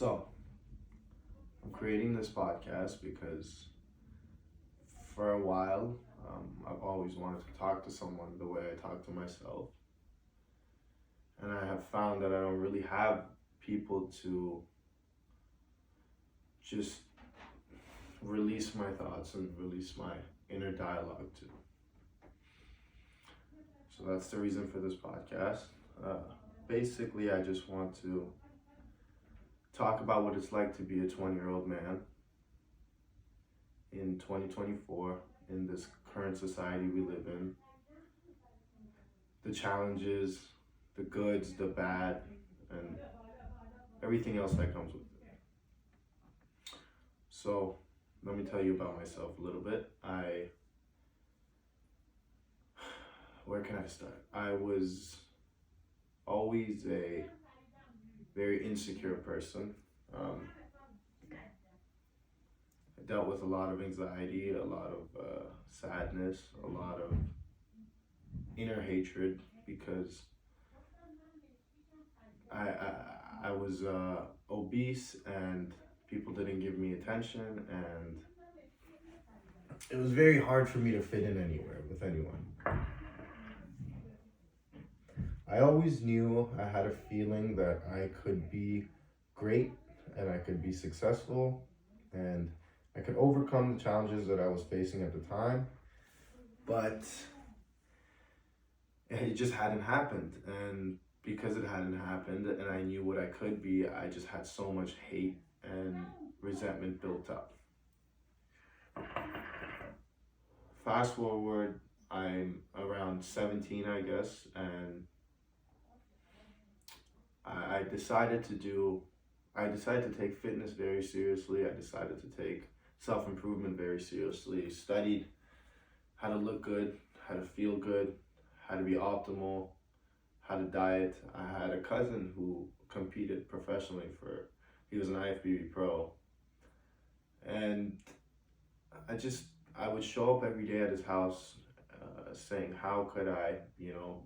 So, I'm creating this podcast because for a while, I've always wanted to talk to someone the way I talk to myself. And I have found that I don't really have people to just release my thoughts and release my inner dialogue to. So that's the reason for this podcast. Basically, I just want to talk about what it's like to be a 20-year-old man in 2024 in this current society we live in. The challenges, the goods, the bad, and everything else that comes with it. So, let me tell you about myself a little bit. Where can I start? I was always a very insecure person. I dealt with a lot of anxiety, a lot of sadness, a lot of inner hatred because I was obese and people didn't give me attention, and it was very hard for me to fit in anywhere with anyone. I always knew I had a feeling that I could be great and I could be successful and I could overcome the challenges that I was facing at the time, but it just hadn't happened. And because it hadn't happened and I knew what I could be, I just had so much hate and resentment built up. Fast forward, I'm around 17, I guess, and I decided to take fitness very seriously. I decided to take self-improvement very seriously. Studied how to look good, how to feel good, how to be optimal, how to diet. I had a cousin who competed professionally he was an IFBB pro. And I would show up every day at his house saying, how could I,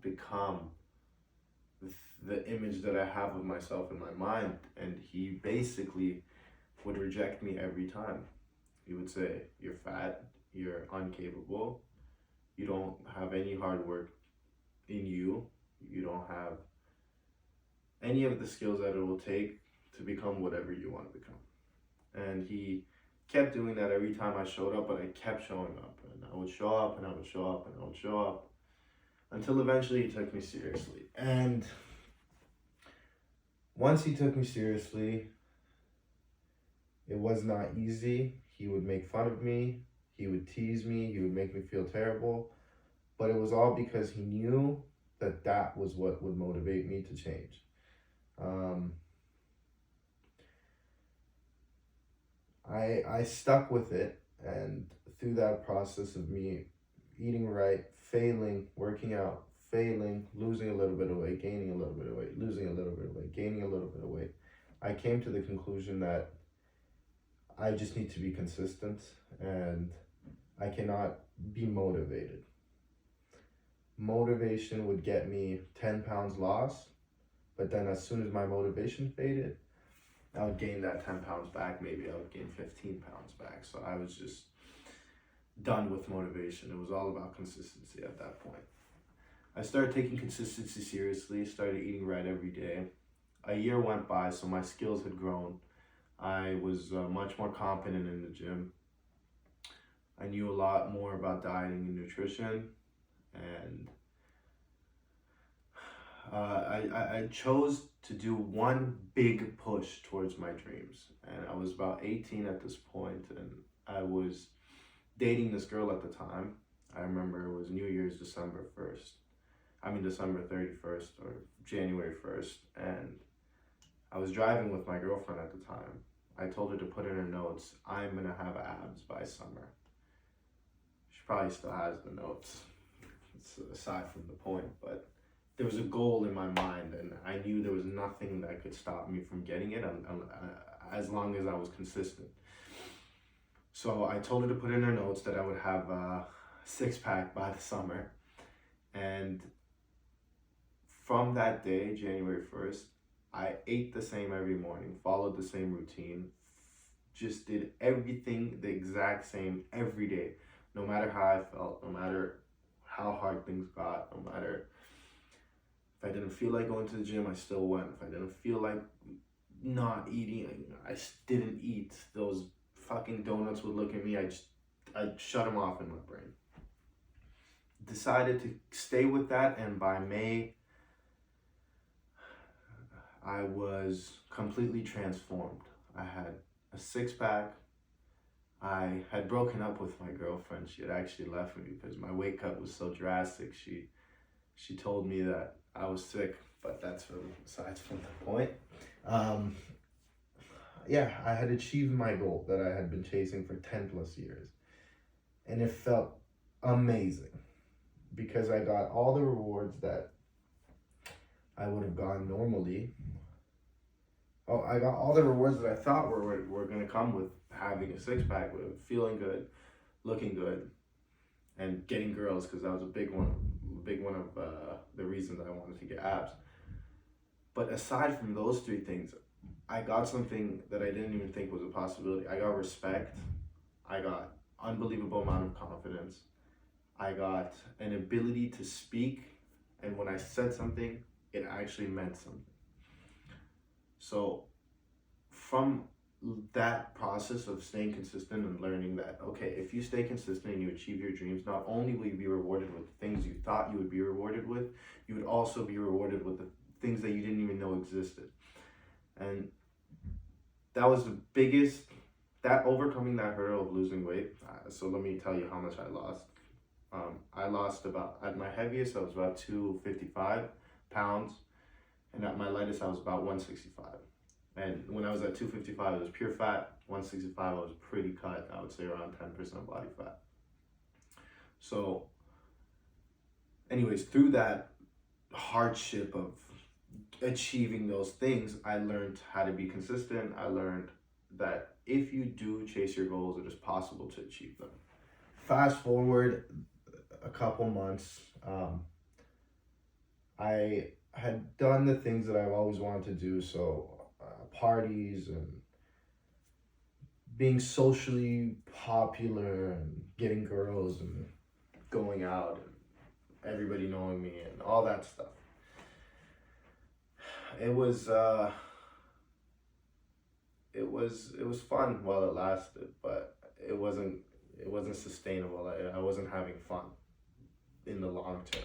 become the image that I have of myself in my mind. And he basically would reject me every time. He would say, you're fat, you're incapable, you don't have any hard work in you, you don't have any of the skills that it will take to become whatever you want to become. And he kept doing that every time I showed up, but I kept showing up. And I would show up and I would show up and I would show up until eventually he took me seriously. And once he took me seriously, it was not easy. He would make fun of me, he would tease me, he would make me feel terrible, but it was all because he knew that that was what would motivate me to change. I stuck with it, and through that process of me eating right, failing, working out, failing, losing a little bit of weight, gaining a little bit of weight, losing a little bit of weight, gaining a little bit of weight, I came to the conclusion that I just need to be consistent and I cannot be motivated. Motivation would get me 10 pounds loss, but then as soon as my motivation faded, I would gain that 10 pounds back. Maybe I would gain 15 pounds back. So I was just done with motivation. It was all about consistency at that point. I started taking consistency seriously, started eating right every day. A year went by, so my skills had grown. I was much more confident in the gym. I knew a lot more about dieting and nutrition, and I chose to do one big push towards my dreams. And I was about 18 at this point, and I was dating this girl at the time. I remember it was New Year's December 31st or January 1st, and I was driving with my girlfriend at the time. I told her to put in her notes, I'm gonna have abs by summer. She probably still has the notes. It's aside from the point, but there was a goal in my mind, and I knew there was nothing that could stop me from getting it as long as I was consistent. So I told her to put in her notes that I would have a six-pack by the summer. And from that day, January 1st, I ate the same every morning, followed the same routine, just did everything the exact same every day, no matter how I felt, no matter how hard things got, no matter if I didn't feel like going to the gym, I still went. If I didn't feel like not eating, didn't eat. Those fucking donuts would look at me, I'd shut them off in my brain. Decided to stay with that, and by May, I was completely transformed. I had a six pack. I had broken up with my girlfriend. She had actually left me because my weight cut was so drastic. She told me that I was sick, but that's besides from the point. Yeah, I had achieved my goal that I had been chasing for 10 plus years. And it felt amazing because I got all the rewards that I would have gotten normally. Oh, I got all the rewards that I thought were going to come with having a six pack, with feeling good, looking good, and getting girls, because that was a big one of the reasons I wanted to get abs. But aside from those three things, I got something that I didn't even think was a possibility. I got respect. I got unbelievable amount of confidence. I got an ability to speak, and when I said something, it actually meant something. So from that process of staying consistent and learning that, okay, if you stay consistent and you achieve your dreams, not only will you be rewarded with the things you thought you would be rewarded with, you would also be rewarded with the things that you didn't even know existed. And that was the biggest, that overcoming that hurdle of losing weight. So let me tell you how much I lost. I lost about, at my heaviest, I was about 255 pounds. And at my lightest, I was about 165. And when I was at 255, it was pure fat. 165, I was pretty cut. I would say around 10% body fat. So anyways, through that hardship of achieving those things, I learned how to be consistent. I learned that if you do chase your goals, it is possible to achieve them. Fast forward a couple months, I had done the things that I've always wanted to do, so parties and being socially popular and getting girls and going out and everybody knowing me and all that stuff. It was fun while it lasted, but it wasn't sustainable. I wasn't having fun in the long term.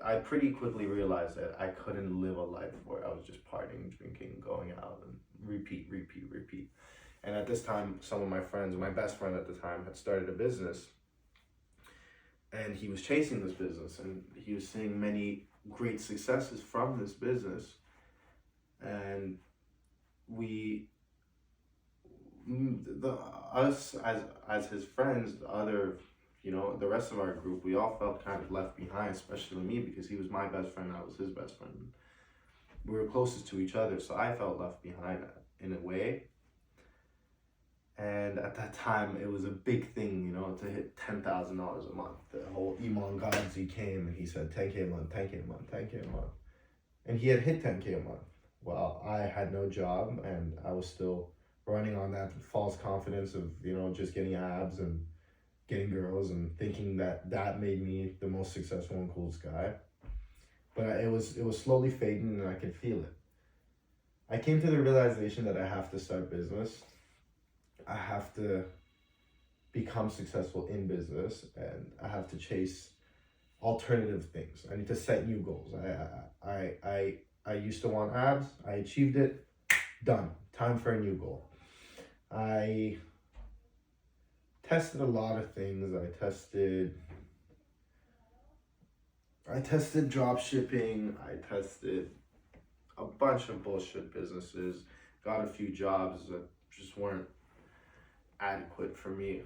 I pretty quickly realized that I couldn't live a life where I was just partying, drinking, going out, and repeat. And at this time, some of my friends, my best friend at the time, had started a business, and he was chasing this business, and he was seeing many great successes from this business. And us as his friends, the rest of our group, we all felt kind of left behind, especially me, because he was my best friend, I was his best friend. We were closest to each other, so I felt left behind in a way. And at that time, it was a big thing, to hit $10,000 a month. The whole Iman Gadzhi came and he said 10K a month, 10K a month, 10K a month. And he had hit 10K a month. Well, I had no job, and I was still running on that false confidence of, just getting abs and getting girls and thinking that made me the most successful and coolest guy. But it was slowly fading, and I could feel it. I came to the realization that I have to start business. I have to become successful in business, and I have to chase alternative things. I need to set new goals. I used to want abs. I achieved it. Done. Time for a new goal. I tested a lot of things. I tested drop shipping. I tested a bunch of bullshit businesses. Got a few jobs that just weren't adequate for me.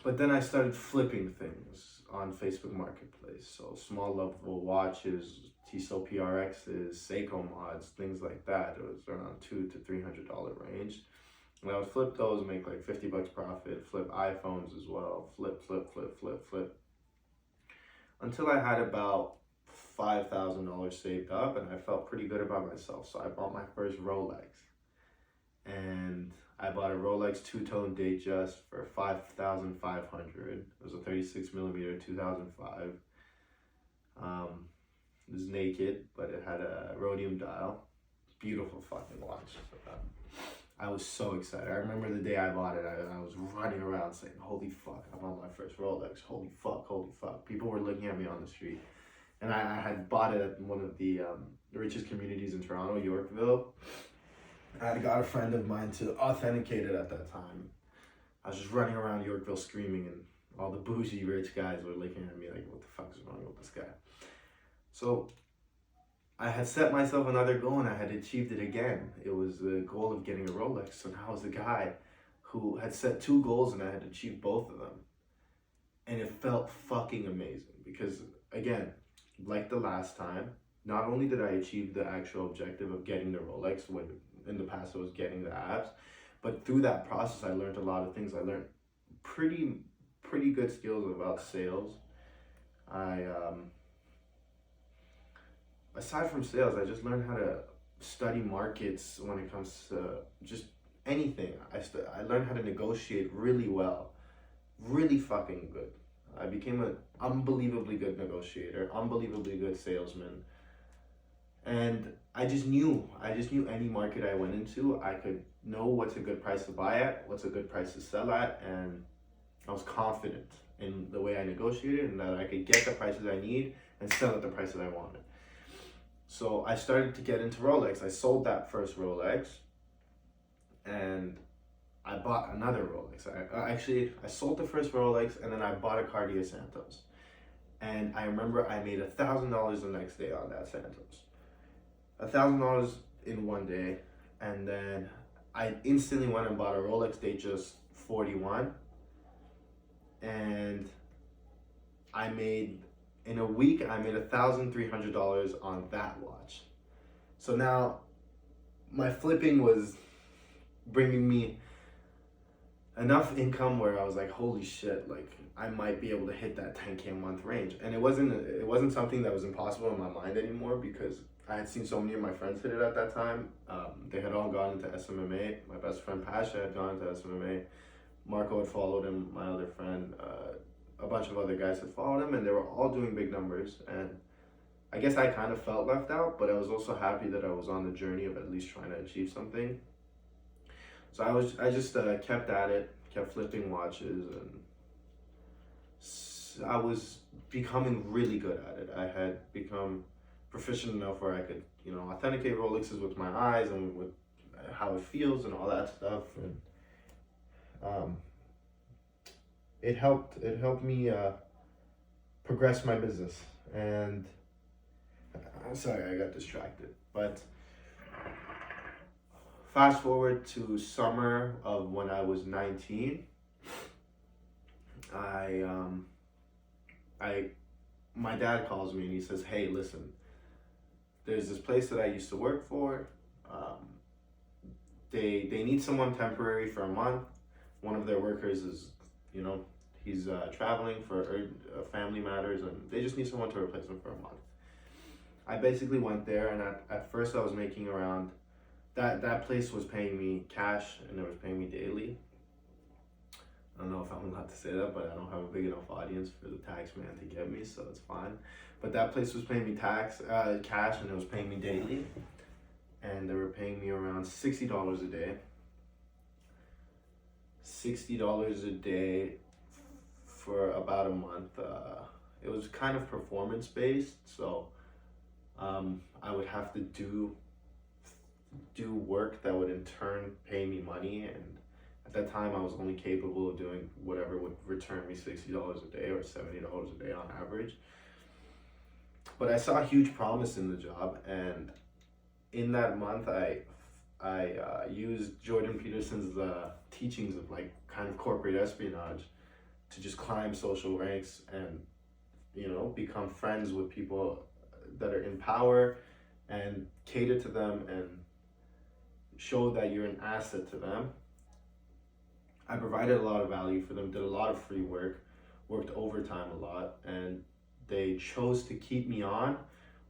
But then I started flipping things on Facebook Marketplace. So small level watches, Tissot PRXs, Seiko mods, things like that. It was around $200 to $300 range. And I would flip those, make like $50 profit, flip iPhones as well, flip. until I had about $5,000 saved up and I felt pretty good about myself. So I bought my first Rolex. And I bought a Rolex two-tone Datejust for $5,500. It was a 36 millimeter 2005. It was naked, but it had a rhodium dial. Beautiful fucking watch. I was so excited. I remember the day I bought it, I was running around saying, holy fuck, I bought my first Rolex. Holy fuck, holy fuck. People were looking at me on the street. And I had bought it at one of the richest communities in Toronto, Yorkville. I had got a friend of mine to authenticate it at that time. I was just running around Yorkville screaming, and all the bougie rich guys were looking at me like, what the fuck is wrong with this guy? So I had set myself another goal and I had achieved it again. It was the goal of getting a Rolex. So now I was a guy who had set two goals and I had achieved both of them. And it felt fucking amazing because, again, like the last time, not only did I achieve the actual objective of getting the Rolex, when in the past I was getting the abs, but through that process I learned a lot of things. I learned pretty good skills about sales. Aside from sales, I just learned how to study markets when it comes to just anything. I learned how to negotiate really well, really fucking good. I became an unbelievably good negotiator, unbelievably good salesman. And I just knew any market I went into, I could know what's a good price to buy at, what's a good price to sell at, and I was confident in the way I negotiated and that I could get the prices I need and sell at the prices I wanted. So I started to get into Rolex. I sold that first Rolex and I bought another Rolex. I sold the first Rolex and then I bought a Cartier Santos. And I remember I made $1,000 the next day on that Santos. $1,000 in one day. And then I instantly went and bought a Rolex Datejust 41. And in a week, I made $1,300 on that watch. So now my flipping was bringing me enough income where I was like, holy shit, like I might be able to hit that 10K a month range. And it wasn't something that was impossible in my mind anymore because I had seen so many of my friends hit it at that time. They had all gone into SMMA. My best friend Pasha had gone into SMMA. Marco had followed him, my other friend, a bunch of other guys had followed him, and they were all doing big numbers. And I guess I kind of felt left out, but I was also happy that I was on the journey of at least trying to achieve something. So I just kept at it, kept flipping watches, and I was becoming really good at it. I had become proficient enough where I could, authenticate Rolexes with my eyes and with how it feels and all that stuff. And it helped me progress my business. And I'm sorry, I got distracted. But fast forward to summer of when I was 19, my dad calls me and he says, hey, listen, there's this place that I used to work for. They need someone temporary for a month. One of their workers is, he's traveling for family matters, and they just need someone to replace him for a month. I basically went there, and at first I was making around, that place was paying me cash, and it was paying me daily. I don't know if I'm allowed to say that, but I don't have a big enough audience for the tax man to get me, so it's fine. But that place was paying me cash, and it was paying me daily. And they were paying me around $60 a day. $60 a day for about a month. It was kind of performance based, so I would have to do work that would in turn pay me money, and at that time I was only capable of doing whatever would return me $60 a day or $70 a day on average. But I saw huge promise in the job, and in that month I used Jordan Peterson's teachings of like kind of corporate espionage to just climb social ranks and become friends with people that are in power and cater to them and show that you're an asset to them. I provided a lot of value for them, did a lot of free work, worked overtime a lot, and they chose to keep me on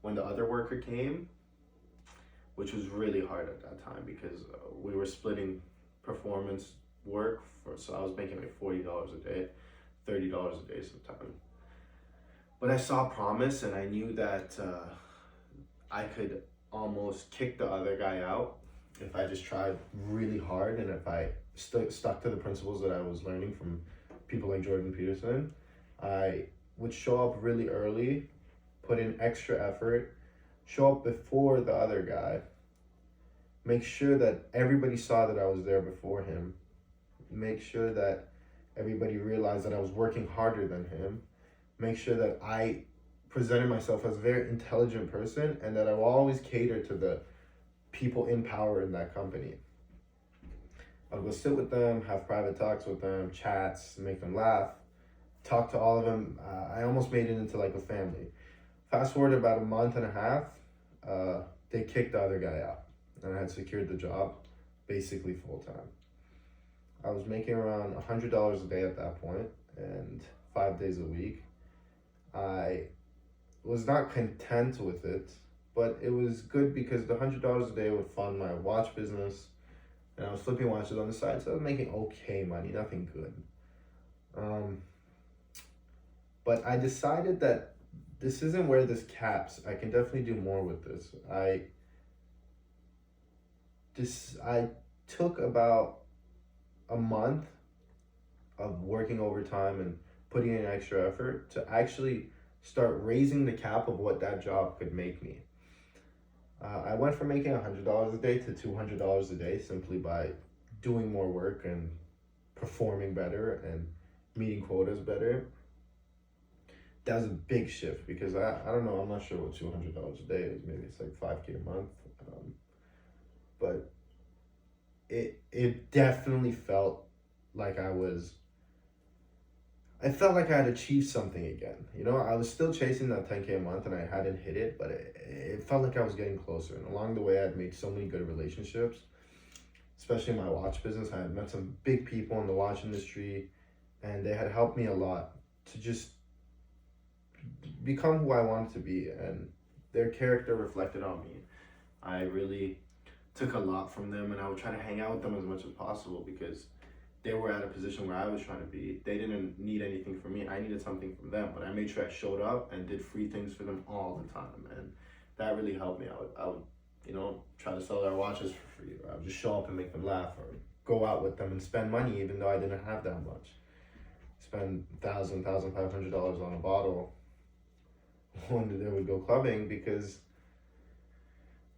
when the other worker came, which was really hard at that time because we were splitting performance work so I was making like $40 a day, $30 a day sometimes. But I saw promise, and I knew that I could almost kick the other guy out if I just tried really hard, and if I stuck to the principles that I was learning from people like Jordan Peterson. I would show up really early, put in extra effort, show up before the other guy, make sure that everybody saw that I was there before him, make sure that everybody realized that I was working harder than him, make sure that I presented myself as a very intelligent person, and that I will always cater to the people in power in that company. I'll go sit with them, have private talks with them, chats, make them laugh, talk to all of them. I almost made it into like a family. Fast forward about a month and a half, they kicked the other guy out, and I had secured the job basically full time. I was making around $100 a day at that point, and 5 days a week. I was not content with it, but it was good because the $100 a day would fund my watch business, and I was flipping watches on the side, so I was making okay money, nothing good. But I decided that this isn't where this caps. I can definitely do more with this. I took about a month of working overtime and putting in extra effort to actually start raising the cap of what that job could make me. I went from making $100 a day to $200 a day simply by doing more work and performing better and meeting quotas better. That was a big shift because I don't know, I'm not sure what $200 a day is. Maybe it's like $5K a month. But it definitely felt like I felt like I had achieved something again. You know, I was still chasing that 10K a month and I hadn't hit it, but it felt like I was getting closer. And along the way, I had made so many good relationships, especially in my watch business. I had met some big people in the watch industry, and they had helped me a lot to just become who I wanted to be, and their character reflected on me. I really took a lot from them, and I would try to hang out with them as much as possible because they were at a position where I was trying to be. They didn't need anything from me. I needed something from them, but I made sure I showed up and did free things for them all the time, and that really helped me. I would try to sell their watches for free, or I would just show up and make them laugh, or go out with them and spend money even though I didn't have that much. Spend $1,500 on a bottle when they would go clubbing because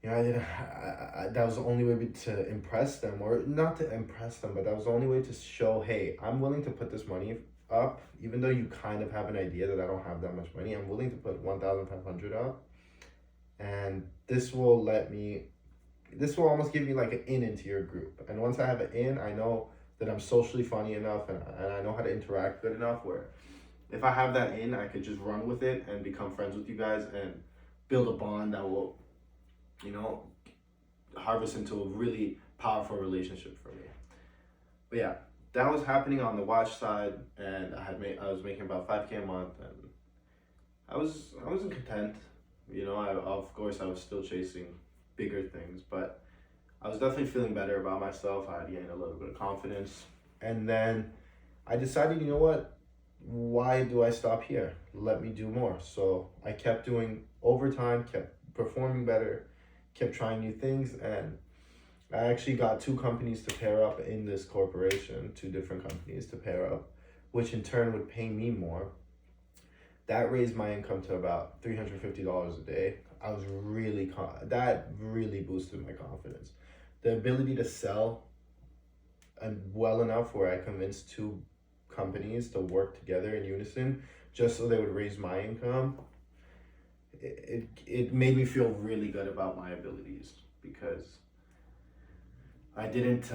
that was the only way to impress them, or not to impress them, but that was the only way to show, hey, I'm willing to put this money up, even though you kind of have an idea that I don't have that much money. I'm willing to put 1,500 up, and this will almost give me like an in into your group. And once I have an in, I know that I'm socially funny enough, and I know how to interact good enough where if I have that in, I could just run with it and become friends with you guys and build a bond that will harvest into a really powerful relationship for me. But yeah, that was happening on the watch side, and I was making about 5K a month, and I wasn't content. Of course I was still chasing bigger things, but I was definitely feeling better about myself. I had gained a little bit of confidence, and then I decided, you know what? Why do I stop here? Let me do more. So I kept doing overtime, kept performing better, kept trying new things, and I actually got 2 companies to pair up in this corporation, 2 different companies to pair up, which in turn would pay me more. That raised my income to about $350 a day. That really boosted my confidence. The ability to sell and well enough where I convinced 2 companies to work together in unison just so they would raise my income. It made me feel really good about my abilities because I didn't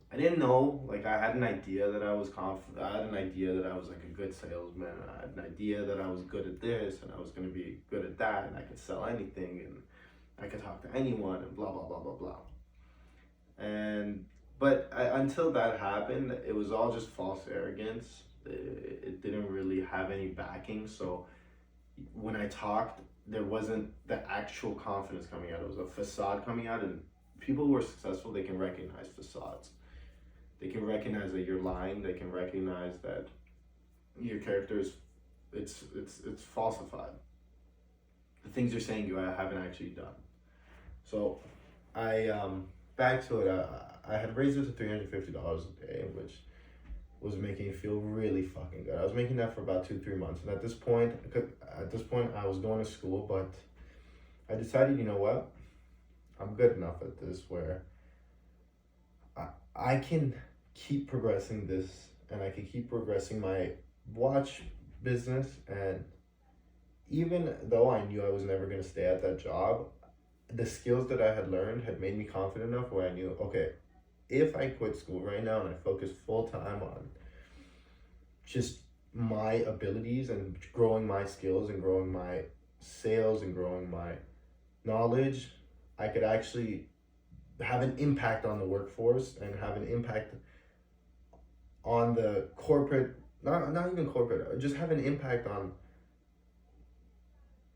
know, like I had an idea that I was confident. I had an idea that I was like a good salesman. I had an idea that I was good at this and I was going to be good at that and I could sell anything and I could talk to anyone and blah, blah, blah, blah, blah. But until that happened, it was all just false arrogance. It didn't really really have any backing. So when I talked, there wasn't the actual confidence coming out. It was a facade coming out, and people who are successful, they can recognize facades. They can recognize that you're lying. They can recognize that your character is it's falsified. The things you're saying you haven't actually done. So I back to it. I had raised it to $350 a day, which was making me feel really fucking good. I was making that for about 2-3 months, and at this point, I was going to school, but I decided, you know what, I'm good enough at this where I can keep progressing this, and I can keep progressing my watch business. And even though I knew I was never going to stay at that job, the skills that I had learned had made me confident enough where I knew, okay, if I quit school right now and I focus full time on just my abilities and growing my skills and growing my sales and growing my knowledge, I could actually have an impact on the workforce and have an impact on the corporate, not even corporate, just have an impact on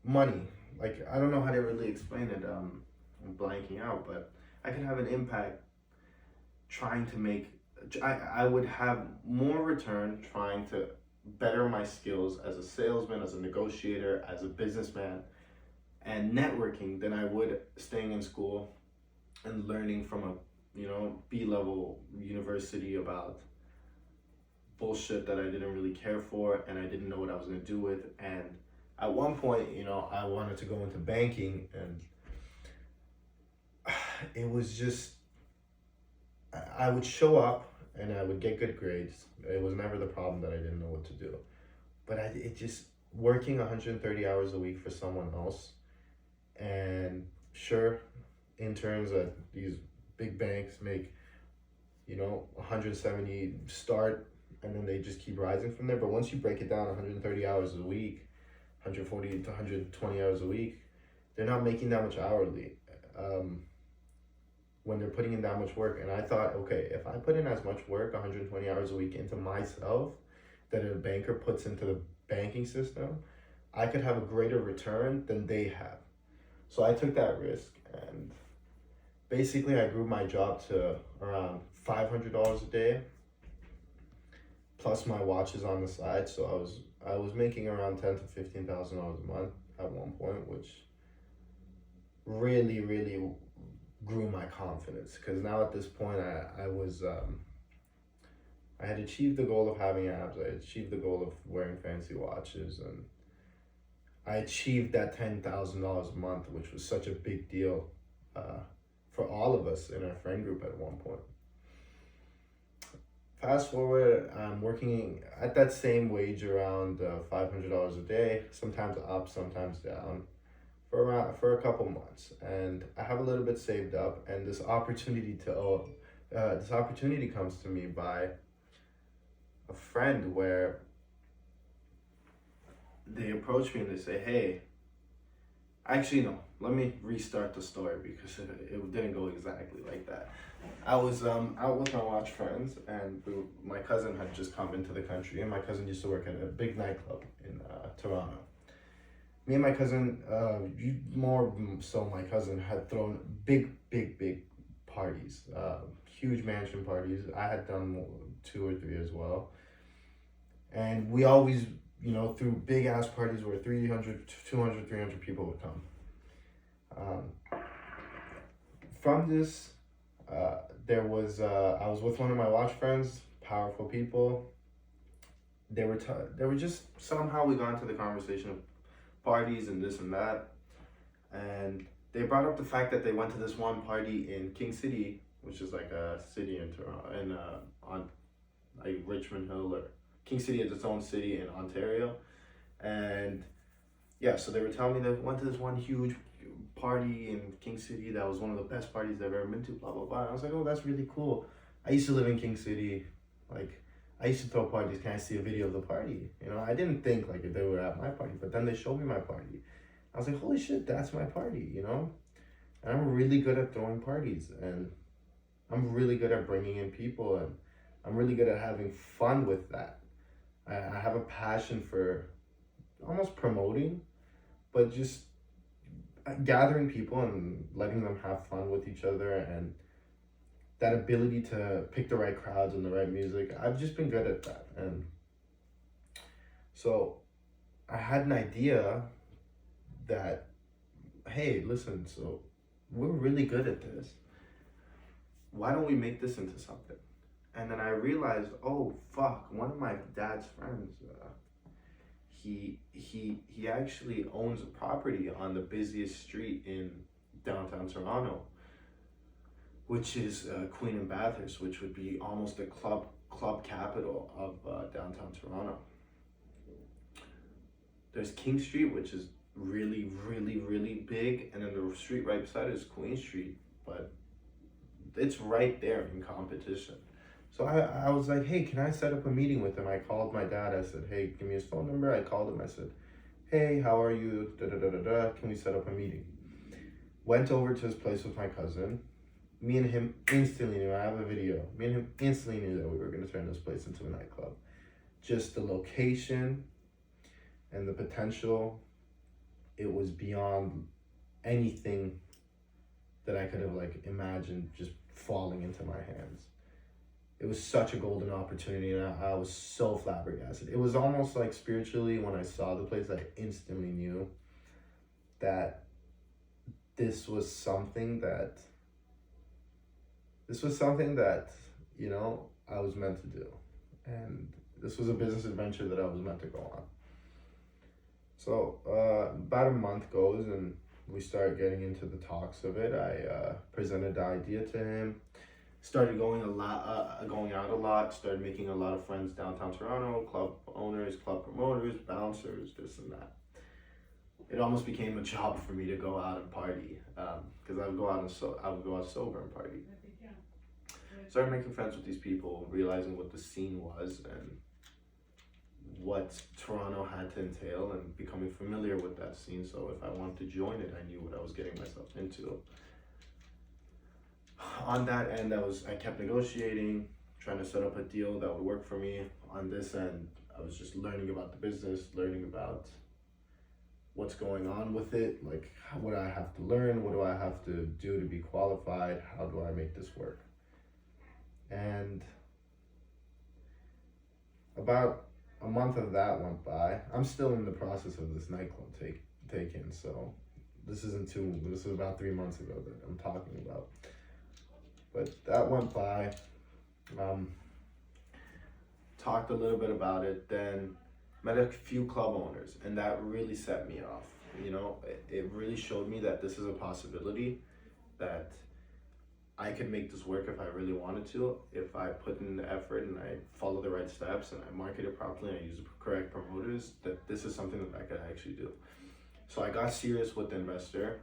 money. Like, I don't know how to really explain it. I'm blanking out, but I could have an impact trying to make, I would have more return trying to better my skills as a salesman, as a negotiator, as a businessman, and networking than I would staying in school and learning from a B-level university about bullshit that I didn't really care for and I didn't know what I was going to do with. And at one point, I wanted to go into banking, and it was just, I would show up and I would get good grades. It was never the problem that I didn't know what to do. But it just, working 130 hours a week for someone else, and sure, interns at these big banks make, 170 start, and then they just keep rising from there. But once you break it down, 130 hours a week, 140 to 120 hours a week, they're not making that much hourly when they're putting in that much work. And I thought, okay, if I put in as much work, 120 hours a week, into myself that a banker puts into the banking system, I could have a greater return than they have. So I took that risk, and basically I grew my job to around $500 a day, plus my watches on the side. So I was making around $10,000 to $15,000 a month at one point, which really, really grew my confidence. Because now at this point, I had achieved the goal of having abs. I achieved the goal of wearing fancy watches, and I achieved that $10,000 a month, which was such a big deal for all of us in our friend group at one point. Fast forward, I'm working at that same wage, around $500 a day, sometimes up, sometimes down, for a couple months, and I have a little bit saved up, and this opportunity comes to me by a friend, where they approach me and they say, hey, actually no, let me restart the story because it didn't go exactly like that. I was out with my watch friends, and my cousin had just come into the country, and my cousin used to work at a big nightclub in Toronto. Me and my cousin, more so my cousin, had thrown big parties, huge mansion parties. I had done 2 or 3 as well. And we always, threw big ass parties where 300, 200, 300 people would come. From this, I was with one of my watch friends, powerful people. They were just, somehow we got into the conversation of parties and this and that, and they brought up the fact that they went to this one party in King City, which is like a city in Toronto, on like Richmond Hill, or King City is its own city in Ontario. And yeah, so they were telling me they went to this one huge party in King City that was one of the best parties they've ever been to, blah blah blah. And I was like, oh, that's really cool. I used to live in King City, like I used to throw parties. Can I see a video of the party? I didn't think like if they were at my party, but then they showed me my party. I was like, holy shit, that's my party, And I'm really good at throwing parties, and I'm really good at bringing in people, and I'm really good at having fun with that. I have a passion for almost promoting, but just gathering people and letting them have fun with each other, and that ability to pick the right crowds and the right music. I've just been good at that. And so I had an idea that, hey, listen, so we're really good at this. Why don't we make this into something? And then I realized, oh fuck, one of my dad's friends, he actually owns a property on the busiest street in downtown Toronto, which is Queen and Bathurst, which would be almost the club capital of downtown Toronto. There's King Street, which is really, really, really big, and then the street right beside it is Queen Street, but it's right there in competition. So I was like, hey, can I set up a meeting with him? I called my dad. I said, hey, give me his phone number. I called him. I said, hey, how are you? Da da da da da. Can we set up a meeting? Went over to his place with my cousin. Me and him instantly knew. I have a video. Me and him instantly knew that we were going to turn this place into a nightclub. Just the location and the potential, it was beyond anything that I could have like imagined just falling into my hands. It was such a golden opportunity, and I was so flabbergasted. It was almost like spiritually, when I saw the place, I instantly knew that this was something that, you know, I was meant to do. And this was a business adventure that I was meant to go on. So about a month goes, and we start getting into the talks of it. I presented the idea to him. Started going out a lot, started making a lot of friends downtown Toronto, club owners, club promoters, bouncers, this and that. It almost became a job for me to go out and party, because I would go out sober and party. Started making friends with these people, realizing what the scene was and what Toronto had to entail, and becoming familiar with that scene. So if I wanted to join it, I knew what I was getting myself into. On that end, I kept negotiating, trying to set up a deal that would work for me. On this end, I was just learning about the business, learning about what's going on with it, like what do I have to learn, what do I have to do to be qualified, how do I make this work. And about a month of that went by. I'm still in the process of this nightclub take-in, so this is about 3 months ago that I'm talking about. But that went by, talked a little bit about it, then met a few club owners, and that really set me off. You know, it really showed me that this is a possibility, that I could make this work if I really wanted to, if I put in the effort and I follow the right steps and I market it properly and I use the correct promoters, that this is something that I could actually do. So I got serious with the investor,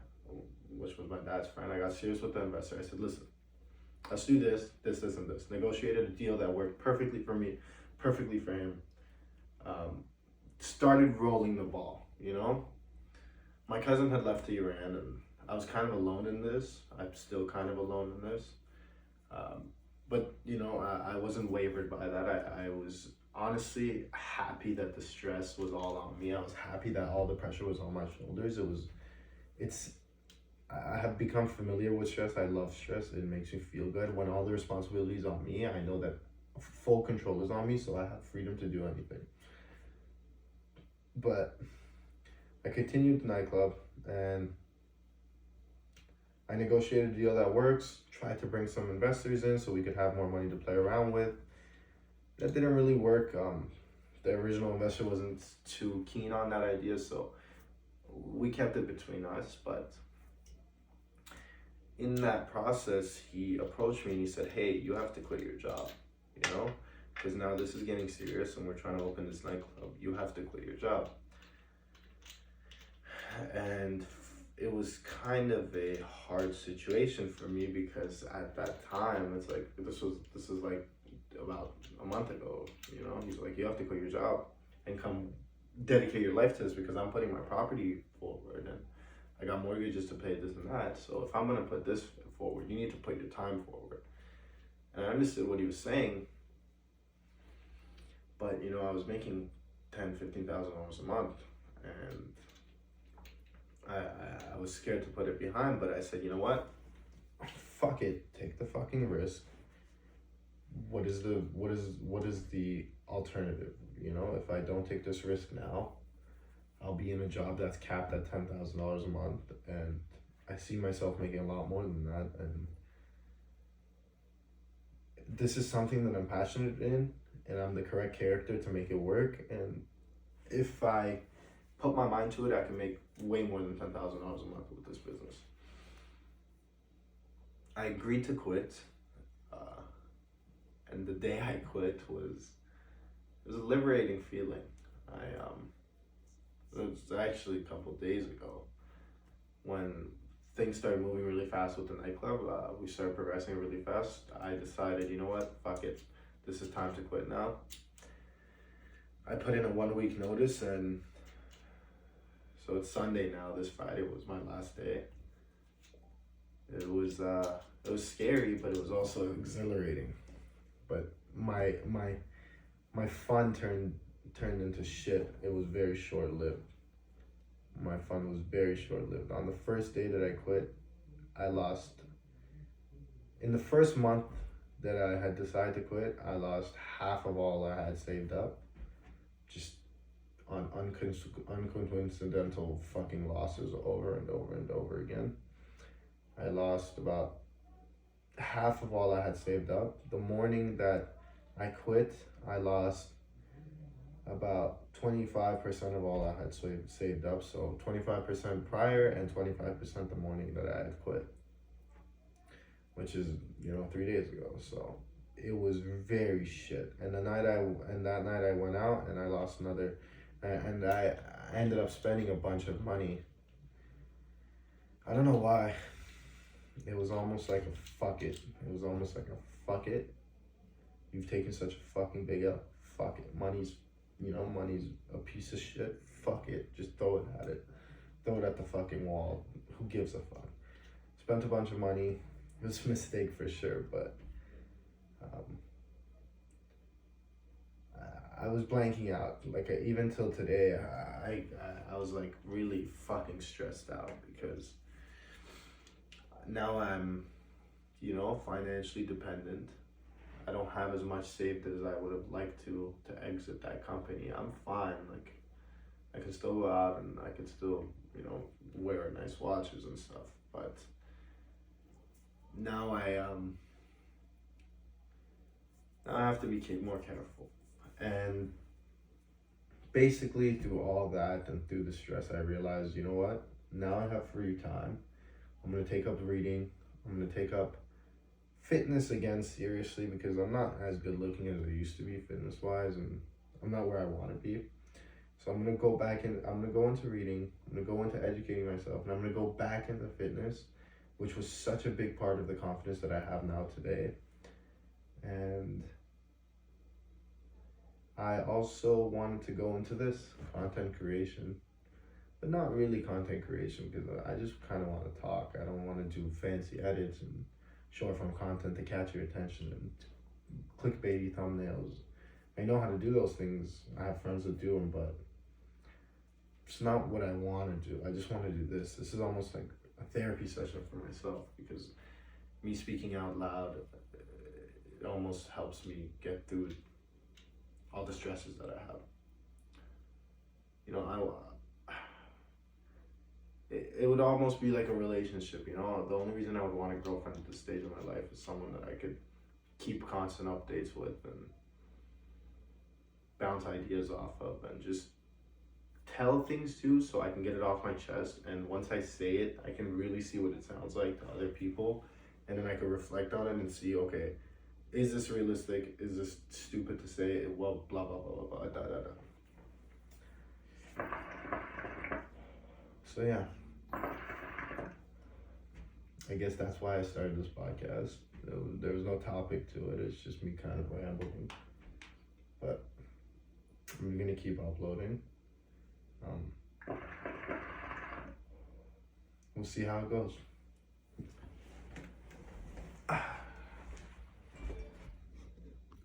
which was my dad's friend. I got serious with the investor. I said, listen, let's do this, and this. Negotiated a deal that worked perfectly for me, perfectly for him. Started rolling the ball, you know? My cousin had left to Iran, and I was kind of alone in this. I'm still kind of alone in this. But, you know, I wasn't wavered by that. I was honestly happy that the stress was all on me. I was happy that all the pressure was on my shoulders. I have become familiar with stress. I love stress. It makes me feel good. When all the responsibility is on me, I know that full control is on me, so I have freedom to do anything. But I continued the nightclub, and I negotiated a deal that works, tried to bring some investors in so we could have more money to play around with. That didn't really work. The original investor wasn't too keen on that idea, so we kept it between us. But in that process, he approached me and he said, hey, you have to quit your job, you know? Because now this is getting serious and we're trying to open this nightclub. You have to quit your job. And it was kind of a hard situation for me, because at that time, it's like, this is like about a month ago, you know? He's like, you have to quit your job and come dedicate your life to this, because I'm putting my property forward and I got mortgages to pay, this and that. So if I'm gonna put this forward, you need to put your time forward. And I understood what he was saying, But I was making $10,000-15,000 a month, and I was scared to put it behind. But I said, you know what? Fuck it, take the fucking risk. What is the alternative? If I don't take this risk now, I'll be in a job that's capped at $10,000 a month, and I see myself making a lot more than that. And this is something that I'm passionate in, and I'm the correct character to make it work. And if I put my mind to it, I can make way more than $10,000 a month with this business. I agreed to quit, and the day I quit was a liberating feeling. It was actually a couple of days ago when things started moving really fast with the nightclub. We started progressing really fast. I decided, you know what, fuck it, this is time to quit now. I put in a 1 week notice, and so it's Sunday now. This Friday was my last day. It was scary, but it was also exhilarating. But my fun turned into shit. It was very short-lived. My fun was very short-lived. On the first day that I quit, I lost, in the first month that I had decided to quit, I lost half of all I had saved up, just on uncoincidental fucking losses over and over and over again. I lost about half of all I had saved up. The morning that I quit, I lost about 25% of all I had saved up. So 25% prior and 25% the morning that I had quit, which is 3 days ago. So it was very shit. And that night I went out and I lost another, and I ended up spending a bunch of money. I don't know why. It was almost like a fuck it. You've taken such a fucking big L. Fuck it. Money's a piece of shit. Fuck it. Just throw it at it. Throw it at the fucking wall. Who gives a fuck? Spent a bunch of money. It was a mistake for sure, but I was blanking out. Like, even till today, I was like really fucking stressed out because now I'm, financially dependent. I don't have as much saved as I would have liked to exit that company. I'm fine. Like, I can still go out and I can still, wear nice watches and stuff. But now I have to be more careful. And basically through all that and through the stress, I realized, you know what? Now I have free time. I'm going to take up reading. I'm going to take up fitness again seriously, because I'm not as good looking as I used to be fitness wise, and I'm not where I want to be. So I'm going to go back in, I'm going to go into reading, I'm going to go into educating myself, and I'm going to go back into fitness, which was such a big part of the confidence that I have now today. And I also wanted to go into this content creation, but not really content creation, because I just kind of want to talk. I don't want to do fancy edits and short form content to catch your attention and clickbaity thumbnails. I know how to do those things. I have friends that do them, but it's not what I want to do. I just want to do this. This is almost like a therapy session for myself, because me speaking out loud, it almost helps me get through all the stresses that I have. It would almost be like a relationship, The only reason I would want a girlfriend at this stage of my life is someone that I could keep constant updates with and bounce ideas off of and just tell things to, so I can get it off my chest. And once I say it, I can really see what it sounds like to other people. And then I can reflect on it and see, okay, is this realistic? Is this stupid to say? Well, blah, blah, blah, blah, blah, da, da, da. So yeah, I guess that's why I started this podcast. There was no topic to it. It's just me kind of rambling. But I'm gonna keep uploading. We'll see how it goes.